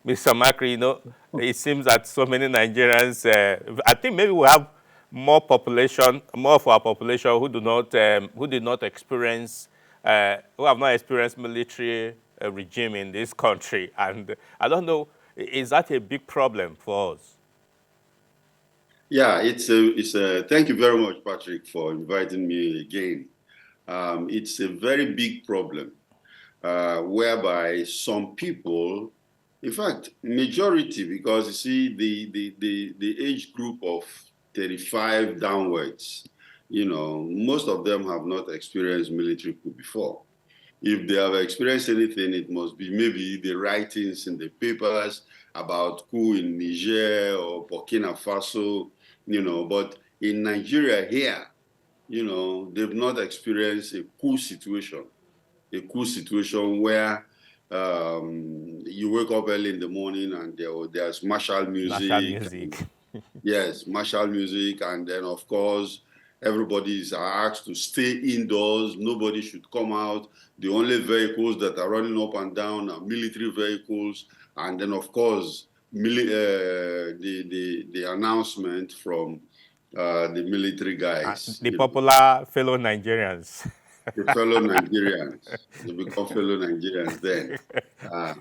Mr. Makri, it seems that so many Nigerians, I think maybe we have more population, more of our population who did not experience, who have not experienced military regime in this country. And I don't know, is that a big problem for us? Yeah, it's a. Thank you very much, Patrick, for inviting me again. It's a very big problem, whereby some people, in fact, majority, because you see the age group of 35 downwards, most of them have not experienced military coup before. If they have experienced anything, it must be maybe the writings in the papers about coup in Niger or Burkina Faso, but in Nigeria here, they've not experienced a coup situation where you wake up early in the morning and there's martial National music. music. Yes, martial music, and then of course everybody is asked to stay indoors. Nobody should come out. The only vehicles that are running up and down are military vehicles, and then of course the announcement from the military guys, The popular fellow Nigerians. the fellow Nigerians. They become fellow Nigerians then.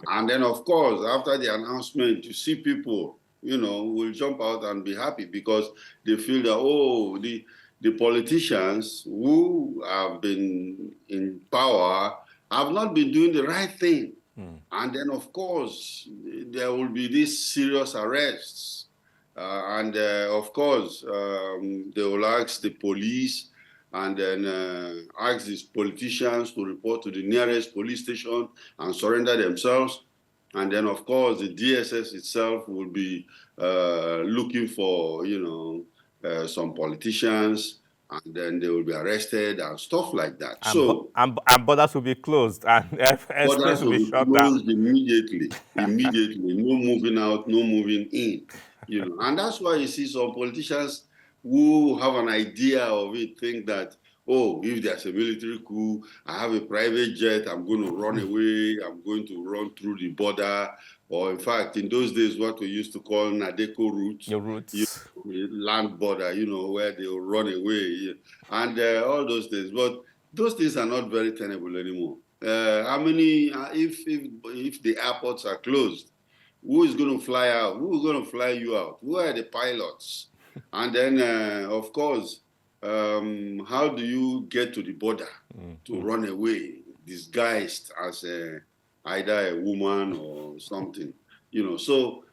And then, of course, after the announcement, you see people, will jump out and be happy because they feel that, oh, the politicians who have been in power have not been doing the right thing. And then, of course, there will be these serious arrests. And of course, they will ask the police and then ask these politicians to report to the nearest police station and surrender themselves. And then, of course, the DSS itself will be looking for, some politicians, and then they will be arrested and stuff like that. And borders will be closed and airspace Borders will will be be shut down. closed immediately, no moving out, no moving in, And that's why you see some politicians who have an idea of it think that, oh, if there's a military coup, I have a private jet, I'm going to run away, I'm going to run through the border. Or in fact, in those days, what we used to call Nadeko routes, Your roots. land border, where they'll run away, and all those things. But those things are not very tenable anymore. How many? If the airports are closed, who is going to fly out? Who is going to fly you out? Who are the pilots? And then, of course, how do you get to the border to run away, disguised as either a woman or something? So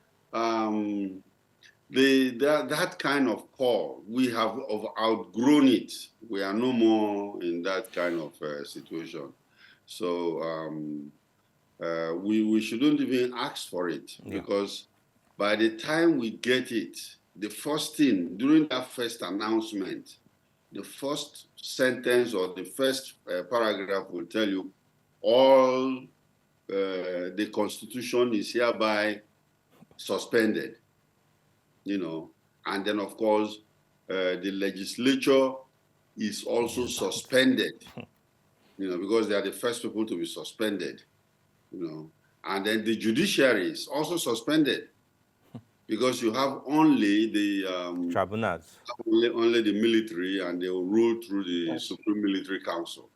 that kind of call, we have outgrown it. We are no more in that kind of situation. So we shouldn't even ask for it, because by the time we get it, the first thing during that first announcement, the first sentence or the first paragraph will tell you all the Constitution is hereby suspended. And then of course the legislature is also suspended, because they are the first people to be suspended, and then the judiciary is also suspended, because you have only the tribunals, only the military, and they will rule through the Supreme Military Council,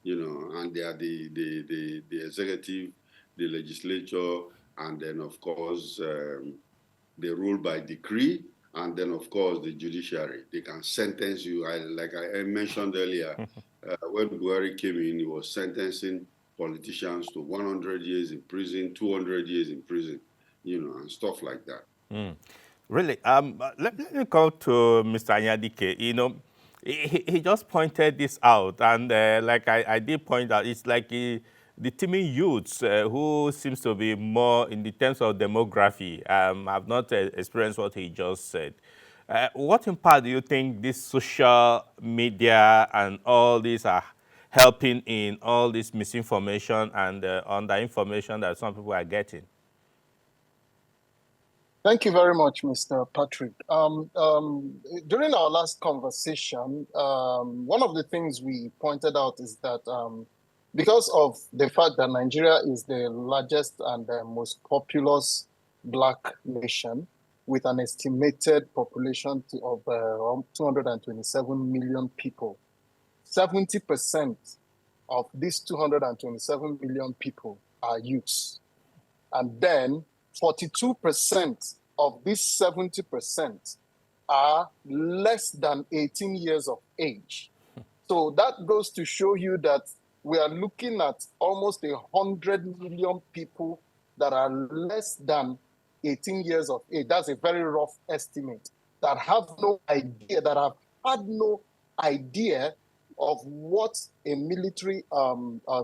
and they are the executive, the legislature, and then of course they rule by decree, and then of course the judiciary. They can sentence you. Like I mentioned earlier, when Buhari came in, he was sentencing politicians to 100 years in prison, 200 years in prison, and stuff like that. Really, let me go to Mr. Anyadike. He just pointed this out, and like I did point out, it's like the teeming youths who seems to be more in the terms of demography have not experienced what he just said. What impact do you think this social media and all these are helping in all this misinformation and underinformation that some people are getting? Thank you very much, Mr. Patrick. During our last conversation, one of the things we pointed out is that because of the fact that Nigeria is the largest and the most populous Black nation with an estimated population of around 227 million people. 70% of these 227 million people are youths. And then 42% of these 70% are less than 18 years of age. So that goes to show you that we are looking at almost 100 million people that are less than 18 years of age. That's a very rough estimate, that have no idea, that have had no idea of what a military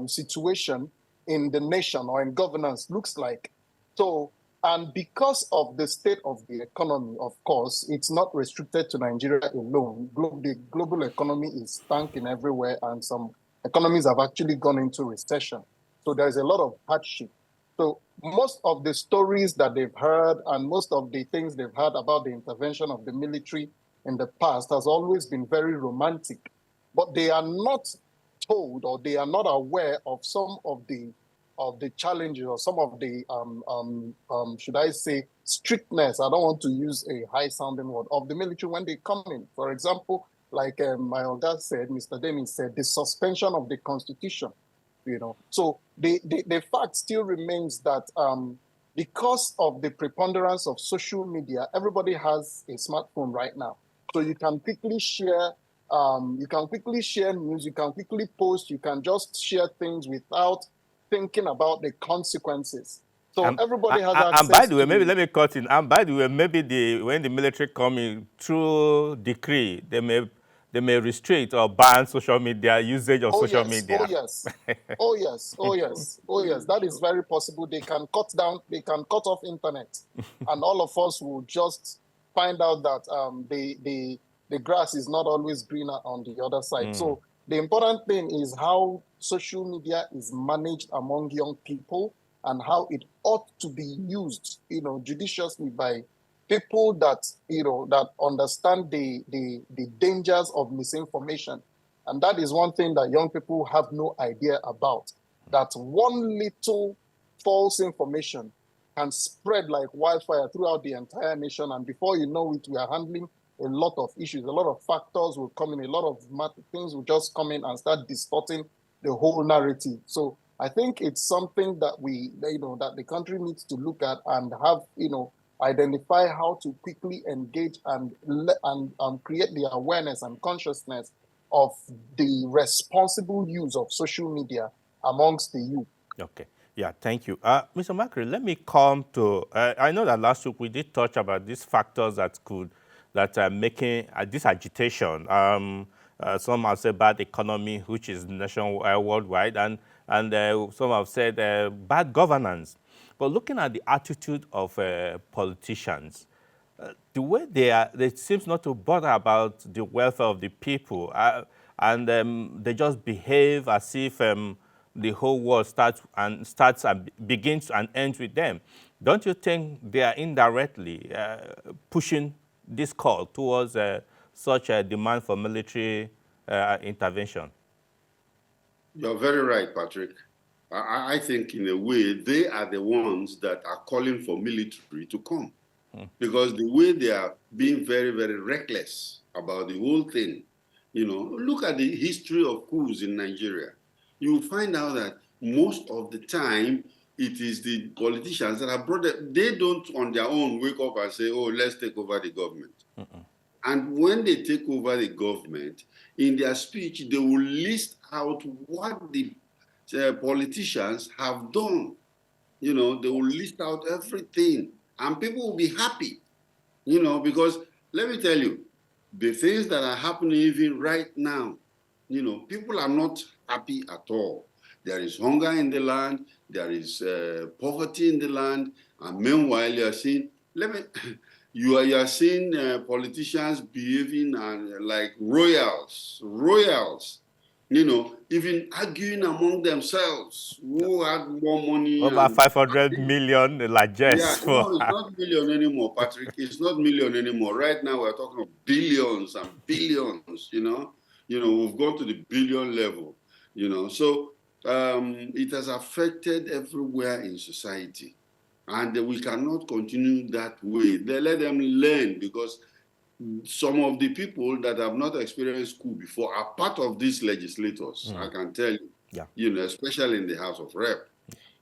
situation in the nation or in governance looks like. So, and because of the state of the economy, of course, it's not restricted to Nigeria alone. The global economy is tanking everywhere, and some economies have actually gone into recession. So there's a lot of hardship. So most of the stories that they've heard and most of the things they've heard about the intervention of the military in the past has always been very romantic. But they are not told, or they are not aware of some of the challenges, or some of the should I say strictness, I don't want to use a high sounding word, of the military when they come in. For example, like my Oga said, Mr. Demi said, the suspension of the constitution, So the fact still remains that because of the preponderance of social media, everybody has a smartphone right now. So you can quickly share news, you can quickly post, you can just share things without thinking about the consequences. So everybody has access. And by the way, maybe let me cut in. And by the way, maybe when the military come in through decree, they may restrict or ban social media usage of social media. Oh yes, oh yes, oh yes, oh yes. That is very possible. They can cut off internet, and all of us will just find out that the grass is not always greener on the other side. So the important thing is how social media is managed among young people and how it ought to be used, judiciously by people that, that understand the dangers of misinformation. And that is one thing that young people have no idea about, that one little false information can spread like wildfire throughout the entire nation. And before you know it, we are handling a lot of issues. A lot of factors will come in, a lot of things will just come in and start distorting the whole narrative. So I think it's something that that the country needs to look at and have, identify how to quickly engage and create the awareness and consciousness of the responsible use of social media amongst the youth. Okay. Yeah, thank you. Mr. Macri, let me come to, I know that last week we did touch about these factors that are making this agitation. Some have said bad economy, which is nationwide, worldwide, and some have said bad governance. But looking at the attitude of politicians, the way they seem not to bother about the welfare of the people, and they just behave as if the whole world starts and begins and ends with them. Don't you think they are indirectly pushing this call towards such a demand for military intervention? You're very right, Patrick. I think in a way, they are the ones that are calling for military to come. Because the way they are being very, very reckless about the whole thing, look at the history of coups in Nigeria. You will find out that most of the time, it is the politicians that have brought it. They don't on their own wake up and say, oh, let's take over the government. And when they take over the government, in their speech, they will list out what the politicians have done. They will list out everything. And people will be happy, because let me tell you, the things that are happening even right now, people are not happy at all. There is hunger in the land, there is poverty in the land, and meanwhile you are seeing, you are seeing politicians behaving like royals, even arguing among themselves who had more money. Over 500 million largesse. Yeah, no, it's not million anymore, Patrick. It's not million anymore. Right now, we're talking of billions and billions, we've gone to the billion level, So it has affected everywhere in society. And we cannot continue that way. They let them learn, because some of the people that have not experienced coup before are part of these legislators, I can tell you, especially in the House of Rep,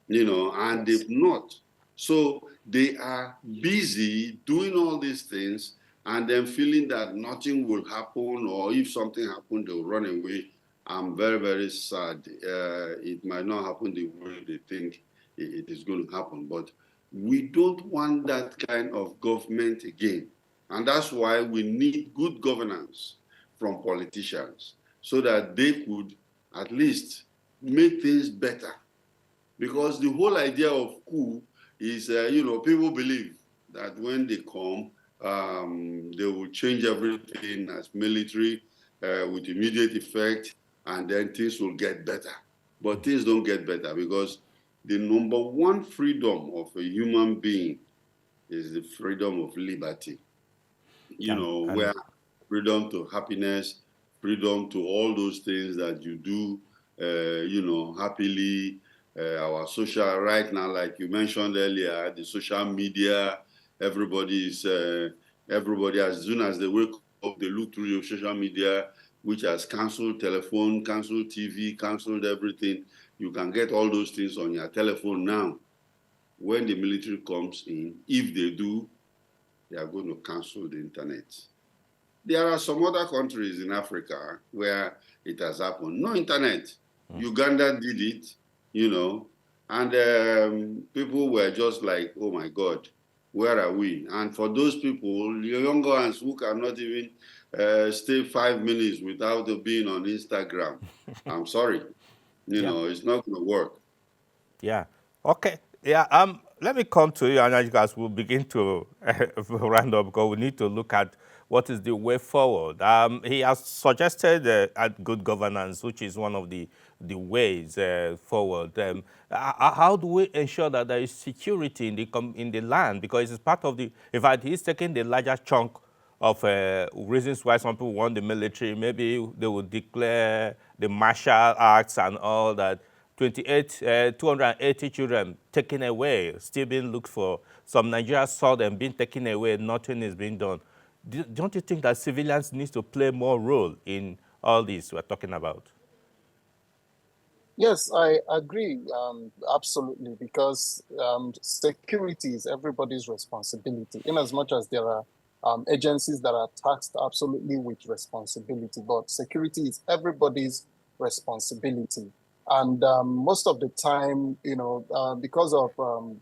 and they've not. So they are busy doing all these things and then feeling that nothing will happen, or if something happens, they'll run away. I'm very, very sad. It might not happen the way they think it is going to happen, but we don't want that kind of government again. And that's why we need good governance from politicians, so that they could at least make things better. Because the whole idea of coup is, people believe that when they come, they will change everything as military with immediate effect, and then things will get better. But things don't get better, because the number one freedom of a human being is the freedom of liberty. Where freedom to happiness, freedom to all those things that you do, happily. Our social right now, like you mentioned earlier, the social media, everybody, as soon as they wake up, they look through your social media, which has canceled telephone, canceled TV, canceled everything. You can get all those things on your telephone now. When the military comes in, if they do, they are going to cancel the internet. There are some other countries in Africa where it has happened. No internet. Uganda did it, and people were just like, oh my God, where are we? And for those people, the younger ones who cannot even stay 5 minutes without being on Instagram, I'm sorry, it's not going to work. Yeah. Okay. Yeah. Let me come to you, and as you guys will begin to round up, because we need to look at what is the way forward. He has suggested good governance, which is one of the ways forward. How do we ensure that there is security in the land? Because it's part of the. In fact, he's taking the larger chunk of reasons why some people want the military. Maybe they will declare the martial arts and all that. 280 children taken away, still being looked for. Some Nigerians saw them being taken away, nothing is being done. Don't you think that civilians need to play more role in all this we're talking about? Yes, I agree, absolutely, because security is everybody's responsibility, in as much as there are agencies that are tasked absolutely with responsibility, but security is everybody's responsibility. And most of the time, because of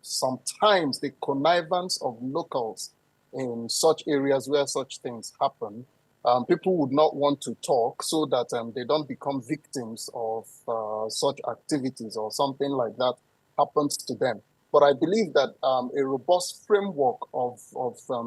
sometimes the connivance of locals in such areas where such things happen, people would not want to talk, so that they don't become victims of such activities, or something like that happens to them. But I believe that a robust framework of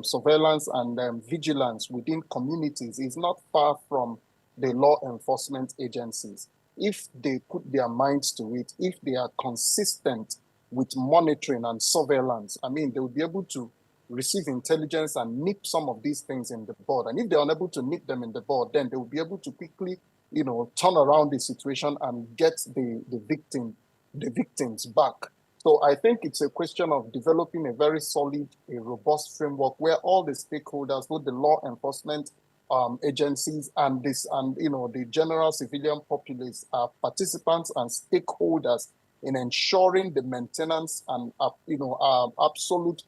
surveillance and vigilance within communities is not far from the law enforcement agencies. If they put their minds to it, if they are consistent with monitoring and surveillance, I mean, they will be able to receive intelligence and nip some of these things in the bud. And if they're unable to nip them in the bud, then they will be able to quickly, turn around the situation and get the victims back. So I think it's a question of developing a very solid, a robust framework where all the stakeholders, both the law enforcement agencies and the general civilian populace, are participants and stakeholders in ensuring the maintenance and absolute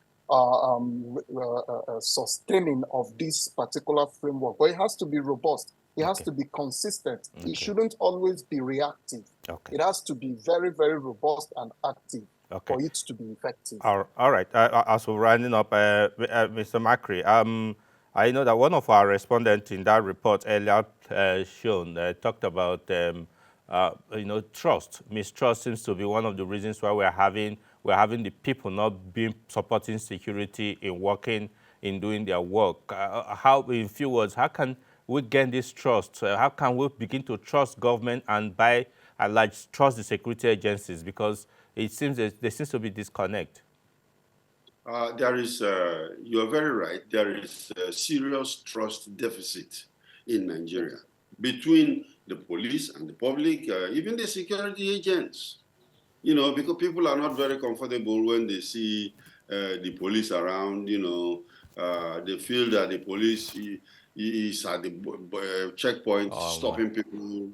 sustaining of this particular framework. But it has to be robust. It has to be consistent. It shouldn't always be reactive. It has to be very, very robust and active for it to be effective. All right. As we're rounding up, Mr. Macri, I know that one of our respondents in that report earlier shown talked about trust. Mistrust seems to be one of the reasons why we're having the people not being supporting security in working, in doing their work. How, in few words, how can we gain this trust? How can we begin to trust government and by and large trust the security agencies? Because it seems there seems to be disconnect. There is, you are very right, there is a serious trust deficit in Nigeria between the police and the public, even the security agents. Because people are not very comfortable when they see the police around, they feel that the police is at the checkpoint stopping people,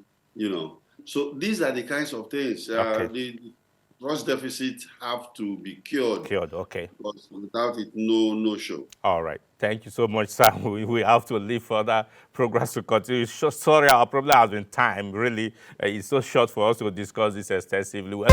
So these are the kinds of things. The trust deficit have to be cured. Okay. Because without it, no show. All right. Thank you so much, sir. We have to leave further progress to continue. Sorry, our problem has been time. Really, it's so short for us to discuss this extensively.